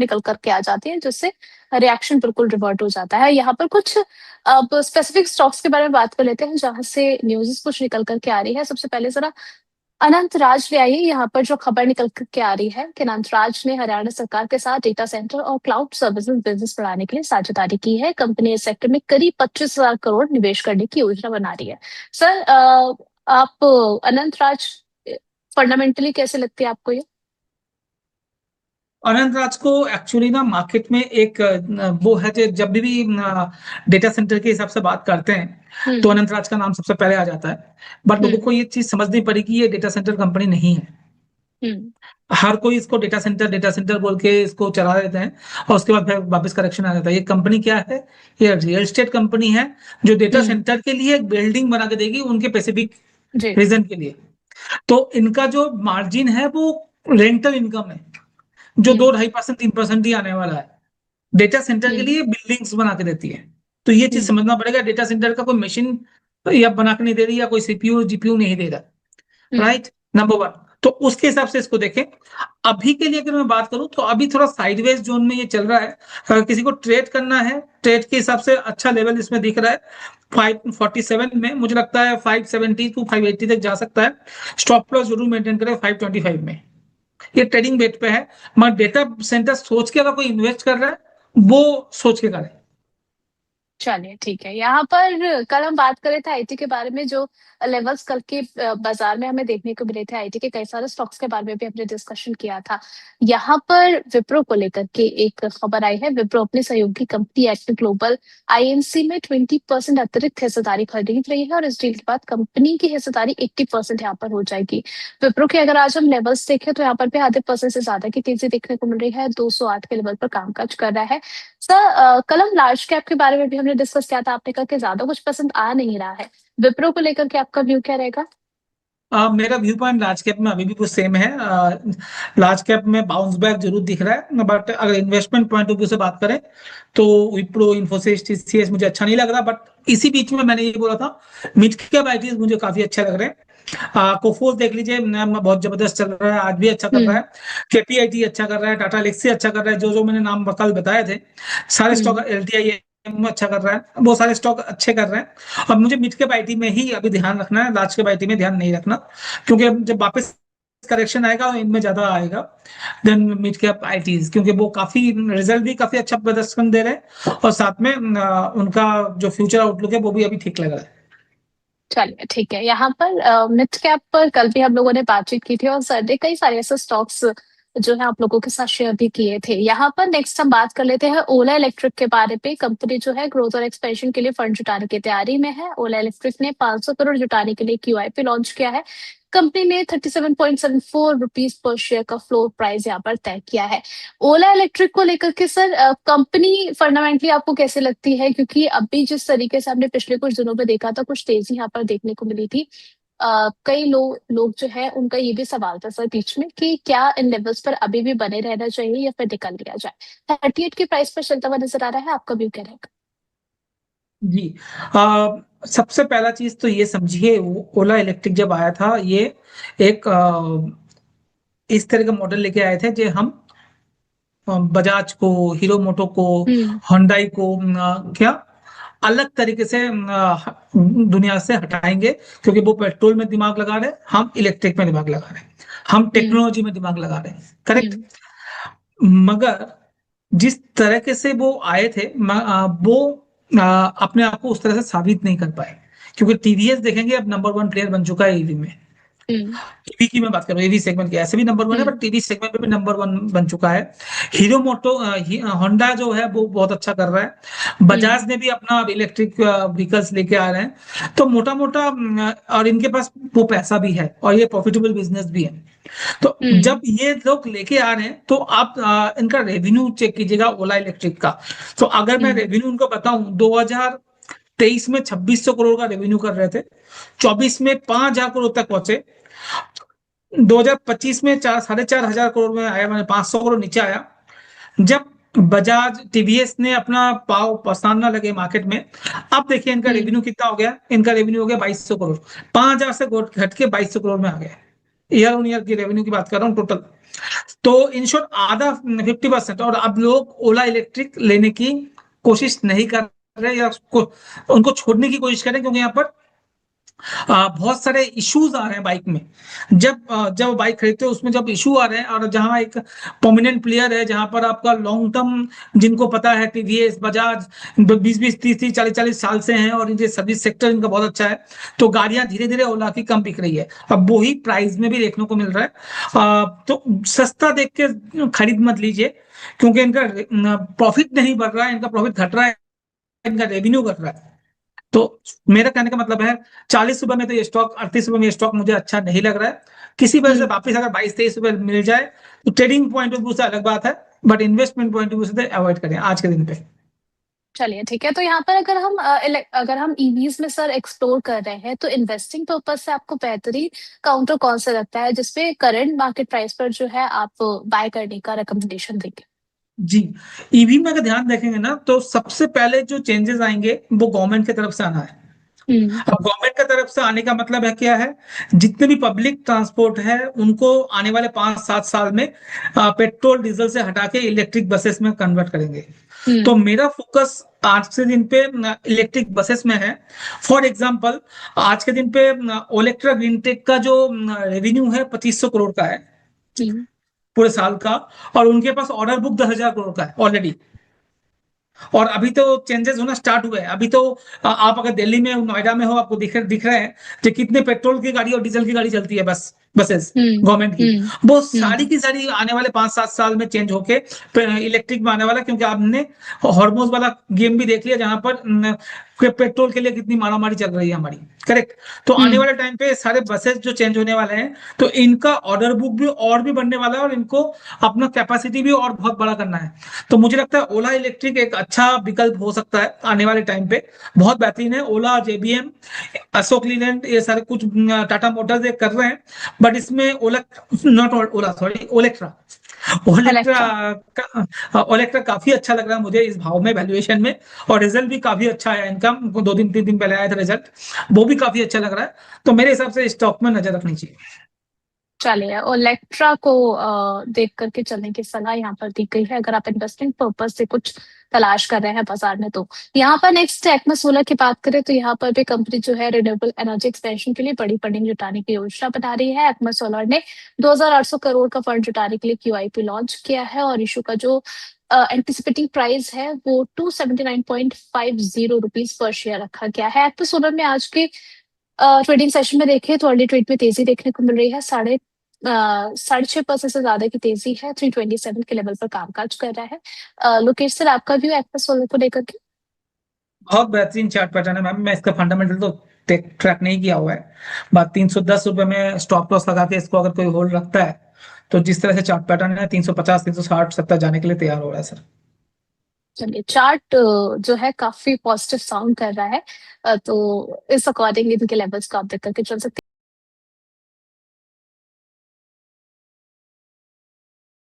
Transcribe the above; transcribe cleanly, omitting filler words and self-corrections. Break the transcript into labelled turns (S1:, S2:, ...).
S1: निकल करके आ जाती है, जिससे रिएक्शन बिल्कुल रिवर्ट हो जाता है। यहाँ पर कुछ अब स्पेसिफिक स्टॉक्स के बारे में बात कर लेते हैं जहां से न्यूज़ कुछ निकल करके आ रही है। सबसे पहले जरा अनंत राज ले आइए। यहाँ पर जो खबर निकल के आ रही है कि अनंत राज ने हरियाणा सरकार के साथ डेटा सेंटर और क्लाउड सर्विसेज बिजनेस बढ़ाने के लिए साझेदारी की है। कंपनी इस सेक्टर में करीब 25,000 करोड़ निवेश करने की योजना बना रही है। सर, आप अनंत राज फंडामेंटली कैसे लगती है आपको ये?
S2: अनंत राज को एक्चुअली ना मार्केट में एक वो है जो जब भी डेटा सेंटर के हिसाब से बात करते हैं तो
S1: हम्म।
S2: अनंत राज का नाम सबसे पहले आ जाता है। बट लोगों
S1: हम्म।
S2: को ये चीज समझनी पड़ी कि ये डेटा सेंटर कंपनी नहीं है।
S1: हम्म।
S2: हर कोई इसको डेटा सेंटर बोल के इसको चला देते हैं और उसके बाद फिर वापस करेक्शन आ जाता है। ये कंपनी क्या है? ये रियल एस्टेट कंपनी है जो डेटा
S1: हम्म।
S2: सेंटर के लिए एक बिल्डिंग बना के देगी उनके स्पेसिफिक
S1: जी।
S2: रीजन के लिए। तो इनका जो मार्जिन है वो रेंटल इनकम है जो दो
S1: हम्म।
S2: 2.5% 3% ही आने वाला है। डेटा सेंटर के
S1: हम्म।
S2: लिए बिल्डिंग्स बना के देती है। तो ये चीज
S1: हम्म।
S2: समझना पड़ेगा, डेटा सेंटर का कोई मशीन या बना के नहीं दे रही या कोई सीपीयू जीपीयू नहीं दे रहा।
S1: हम्म।
S2: Right, number one. तो उसके हिसाब से इसको देखें। अभी के लिए अगर मैं बात करूं तो अभी थोड़ा साइडवेज जोन में ये चल रहा है। अगर किसी को ट्रेड करना है, ट्रेड के हिसाब से अच्छा लेवल इसमें दिख रहा है 547 में। मुझे लगता है 570 टू 580 तक जा सकता है। स्टॉप लॉस जरूर मेंटेन करें 525 में। ये ट्रेडिंग बेट पे है। मगर डेटा सेंटर सोच के अगर कोई इन्वेस्ट कर रहा है वो सोच के करे।
S1: चलिए ठीक है। यहाँ पर कल हम बात कर रहे थे आईटी के बारे में, जो लेवल्स कल के बाजार में हमें देखने को मिले थे। आईटी के कई सारे स्टॉक्स के बारे में भी हमने डिस्कशन किया था। यहाँ पर विप्रो को लेकर के एक खबर आई है। विप्रो अपनी सहयोगी कंपनी एक्ट ग्लोबल आईएनसी में 20% अतिरिक्त हिस्सेदारी खरीद रही है और इस डील के बाद कंपनी की हिस्सेदारी 80% यहाँ पर हो जाएगी। विप्रो के अगर आज हम लेवल्स देखें तो यहाँ पर भी आधे परसेंट से ज्यादा की तेजी देखने को मिल रही है। 208 के लेवल पर कामकाज कर रहा है। सर, कल हम लार्ज कैप के बारे में भी हमने डिस्कस किया था। आपने कहा कि ज्यादा कुछ पसंद आ नहीं रहा है। विप्रो को लेकर के आपका व्यू क्या रहेगा?
S2: मेरा व्यू पॉइंट लार्ज कैप में अभी भी कुछ सेम है। लार्ज कैप में बाउंस बैक जरूर दिख रहा है, बट अगर इन्वेस्टमेंट पॉइंट ऑफ व्यू से बात करें तो विप्रो, इन्फोसिस, टीसीएस मुझे अच्छा नहीं लग रहा। बट इसी बीच में मैंने ये बोला था मिड कैप आईटीज मुझे काफी अच्छा लग रहे हैं। कोफोर्स देख लीजिए, बहुत जबरदस्त चल रहा है, आज भी अच्छा कर रहा
S1: हम्म।
S2: है। केपीआईटी अच्छा कर रहा है, टाटा एलेक्सी अच्छा कर रहा है। जो जो मैंने नाम कल बताए थे सारे स्टॉक,
S1: हम्म।
S2: एलटीआई अच्छा कर रहा है, वो सारे स्टॉक अच्छे कर रहे हैं। और मुझे मिड कैप आईटी में ही अभी ध्यान रखना है, लार्ज कैप आईटी में ध्यान नहीं रखना। क्योंकि अब जब वापस करेक्शन आएगा इनमें ज्यादा आएगा देन मिड कैप आईटीज, क्योंकि वो काफी रिजल्ट भी काफी अच्छा प्रदर्शन दे रहे हैं और साथ में उनका जो फ्यूचर आउटलुक है वो भी अभी ठीक लग रहा है।
S1: चलिए ठीक है। यहाँ पर मिड कैप पर कल भी हम लोगों ने बातचीत की थी और सर ने कई सारे ऐसे स्टॉक्स जो है आप लोगों के साथ शेयर भी किए थे। यहाँ पर नेक्स्ट हम बात कर लेते हैं ओला इलेक्ट्रिक के बारे पे। कंपनी जो है ग्रोथ और एक्सपेंशन के लिए फंड जुटाने की तैयारी में है। ओला इलेक्ट्रिक ने 500 करोड़ जुटाने के लिए क्यूआईपी लॉन्च किया है। कंपनी ने 37.74 रुपीज पर शेयर का फ्लोर प्राइस यहाँ पर तय किया है। ओला इलेक्ट्रिक को लेकर के सर, कंपनी फंडामेंटली आपको कैसे लगती है? क्योंकि अभी जिस तरीके से हमने पिछले कुछ दिनों में देखा था, कुछ तेजी यहाँ पर देखने को मिली थी। कई लोग जो है उनका ये भी सवाल था सर बीच में कि क्या इन लेवल्स पर अभी भी बने रहना चाहिए या फिर निकल लिया जाए। 38 की प्राइस पर चलता हुआ नजर आ रहा है। आपका व्यू क्या रहेगा?
S2: जी। सबसे पहला चीज तो ये समझिए, ओला इलेक्ट्रिक जब आया था ये एक इस तरह का मॉडल लेके आए थे जो हम बजाज को, हीरो मोटो को,
S1: हम्म।
S2: होंडाई को क्या अलग तरीके से दुनिया से हटाएंगे। क्योंकि वो पेट्रोल में दिमाग लगा रहे हैं, हम इलेक्ट्रिक में दिमाग लगा रहे हैं, हम
S1: हम्म।
S2: टेक्नोलॉजी में दिमाग लगा रहे हैं। करेक्ट।
S1: हम्म।
S2: मगर जिस तरीके से वो आए थे वो अपने आप को उस तरह से साबित नहीं कर पाए। क्योंकि टीवीएस देखेंगे अब नंबर वन प्लेयर बन चुका है ईवी में।
S1: हम्म।
S2: टीवी की मैं बात कर रहा हूँ, एवी सेगमेंट की ऐसे भी नंबर वन है,
S1: हम्म।
S2: बट टीवी सेगमेंट में भी नंबर वन बन चुका है। हीरो मोटो, होंडा जो है वो बहुत अच्छा कर रहा है।
S1: हम्म।
S2: बजाज ने भी अपना इलेक्ट्रिक व्हीकल्स लेके आ रहे हैं। तो मोटा मोटा और इनके पास वो पैसा भी है और ये प्रॉफिटेबल बिजनेस भी है। तो
S1: हम्म।
S2: जब ये लोग लेके आ रहे हैं तो आप इनका रेवेन्यू चेक कीजिएगा ओला इलेक्ट्रिक का। तो अगर मैं
S1: हम्म।
S2: रेवेन्यू उनको बताऊं, 2023 में 2600 करोड़ का रेवेन्यू कर रहे थे, 24 में 5000 करोड़ तक पहुंचे, 2025 में 4,500 करोड़ में आया, मैंने 500 करोड़ नीचे आया। जब बजाज टीवीएस ने अपना पाव पसारना लगे मार्केट में, अब देखिए इनका
S1: हम्म।
S2: रेवेन्यू कितना हो गया। इनका रेवेन्यू हो गया 2200 करोड़, 5000 से घट के 2200 करोड़ में आ गया। ईयर ऑन ईयर की रेवेन्यू की बात कर रहा हूँ टोटल। तो इन शॉर्ट आधा 50%। और अब लोग ओला इलेक्ट्रिक लेने की कोशिश नहीं कर रहे या उनको छोड़ने की कोशिश कर रहे हैं, क्योंकि यहाँ पर बहुत सारे इश्यूज आ रहे हैं बाइक में। जब बाइक खरीदते हो उसमें जब इशू आ रहे हैं, और जहां एक प्रोमिनेंट प्लेयर है, जहां पर आपका लॉन्ग टर्म, जिनको पता है टीवीएस बजाज 20-20 30-30 40-40 साल से हैं और इनके सर्विस सेक्टर इनका बहुत अच्छा है, तो गाड़ियां धीरे धीरे ओला की कम बिक रही है। अब वही प्राइस में भी देखने को मिल रहा है। तो सस्ता देख के खरीद मत लीजिए, क्योंकि इनका प्रॉफिट नहीं बढ़ रहा है, इनका प्रॉफिट घट रहा है, इनका रेवेन्यू घट रहा है। तो मेरा कहने का मतलब है 40 रुपए में तो ये स्टॉक, 38 रुपए में ये स्टॉक मुझे अच्छा नहीं लग रहा है। किसी वजह से वापस अगर 22-23 रुपए मिल जाए तो ट्रेडिंग पॉइंट ऑफ व्यू से अलग बात है, but investment point of view से अवॉइड करें आज के दिन पे।
S1: चलिए ठीक है, तो यहाँ पर अगर हम ईवीज में सर एक्सप्लोर कर रहे हैं, तो इन्वेस्टिंग पर्पज से आपको बेहतरीन काउंटर कौन सा लगता है जिसपे करंट मार्केट प्राइस पर जो है आप बाय करने का रिकमेंडेशन देंगे?
S2: जी, ईवी में अगर ध्यान देखेंगे ना, तो सबसे पहले जो चेंजेस आएंगे वो गवर्नमेंट की तरफ से आना है। अब गवर्नमेंट की तरफ से आने का मतलब है क्या है, जितने भी पब्लिक ट्रांसपोर्ट है उनको आने वाले 5-7 साल में पेट्रोल डीजल से हटा के इलेक्ट्रिक बसेस में कन्वर्ट करेंगे। तो मेरा फोकस आज के दिन पे इलेक्ट्रिक बसेस में है। फॉर एग्जांपल, आज के दिन पे ओलेक्ट्रा ग्रीनटेक का जो रेवेन्यू है 2500 करोड़ का है पूरे साल का, और उनके पास ऑर्डर बुक 10,000 करोड़ का है ऑलरेडी। और अभी तो चेंजेस होना स्टार्ट हुए हैं। अभी तो आप अगर दिल्ली में, नोएडा में हो, आपको दिख रहे हैं कि कितने पेट्रोल की गाड़ी और डीजल की गाड़ी चलती है, बसेस गवर्नमेंट की। वो सारी की सारी आने वाले 5-7 साल में चेंज होके इलेक्ट्रिक में आने वाला, क्योंकि आपने हॉर्मोज वाला गेम भी देख लिया, जहां पर पेट्रोल के लिए कितनी मारामारी चल रही है हमारी। करेक्ट। तो आने वाले टाइम पे सारे बसेस जो चेंज होने वाले हैं, तो इनका ऑर्डर बुक भी और भी बढ़ने वाला है, और इनको अपना कैपेसिटी भी और बहुत बड़ा करना है। तो मुझे लगता है ओला इलेक्ट्रिक एक अच्छा विकल्प हो सकता है आने वाले टाइम पे। बहुत बेहतरीन है। ओला, जेबीएम, अशोक लीलैंड, ये सारे कुछ टाटा मोटर्स ये कर रहे हैं, बट इसमें ओलेक्ट्रा ओलेक्ट्रा काफी अच्छा लग रहा है मुझे इस भाव में, वैल्यूएशन में। और रिजल्ट भी काफी अच्छा है इनका, 2-3 दिन पहले आया था रिजल्ट, वो भी काफी अच्छा लग रहा है। तो मेरे हिसाब से स्टॉक में नजर रखनी चाहिए।
S1: चलिए, ओलेक्ट्रा को देख करके चलने की सलाह यहाँ पर दी गई है, अगर आप इन्वेस्टिंग पर्पज से कुछ तलाश कर रहे हैं बाजार में। तो यहाँ पर नेक्स्ट एक्मा सोलर की बात करें, तो यहाँ पर भी कंपनी जो है रिन्यूएबल एनर्जी एक्सपेंशन के लिए बड़ी फंडिंग जुटाने की योजना बना रही है। एक्मा सोलर ने 2,800 करोड़ का फंड जुटाने के लिए QIP लॉन्च किया है, और इशू का जो एंटिसिपेटिंग प्राइस है वो 279.50 रुपीज पर शेयर रखा गया है। एक्मा सोलर में आज के ट्रेडिंग सेशन में देखें तो अर्ली ट्रेड में तेजी देखने को मिल रही है। 6.5% से ज्यादा की तेजी है। 327 के लेवल पर कामकाज कर रहा है। लोकेश सर, आपका व्यू एक्वा सोलर को लेकर के?
S2: बहुत बेहतरीन चार्ट पैटर्न है मैम। मैं इसका फंडामेंटल तो ट्रैक नहीं किया हुआ है, बात 310 रुपए में स्टॉप लॉस लगा के इसको अगर कोई होल्ड रखता है, तो जिस तरह से चार्ट पैटर्न है 350, 360, 70 जाने के लिए तैयार हो रहा है सर।
S1: चलिए, चार्ट जो है काफी पॉजिटिव साउंड कर रहा है, तो इस अकॉर्डिंग इनके लेवल्स को आप देख करके चल सकते हैं।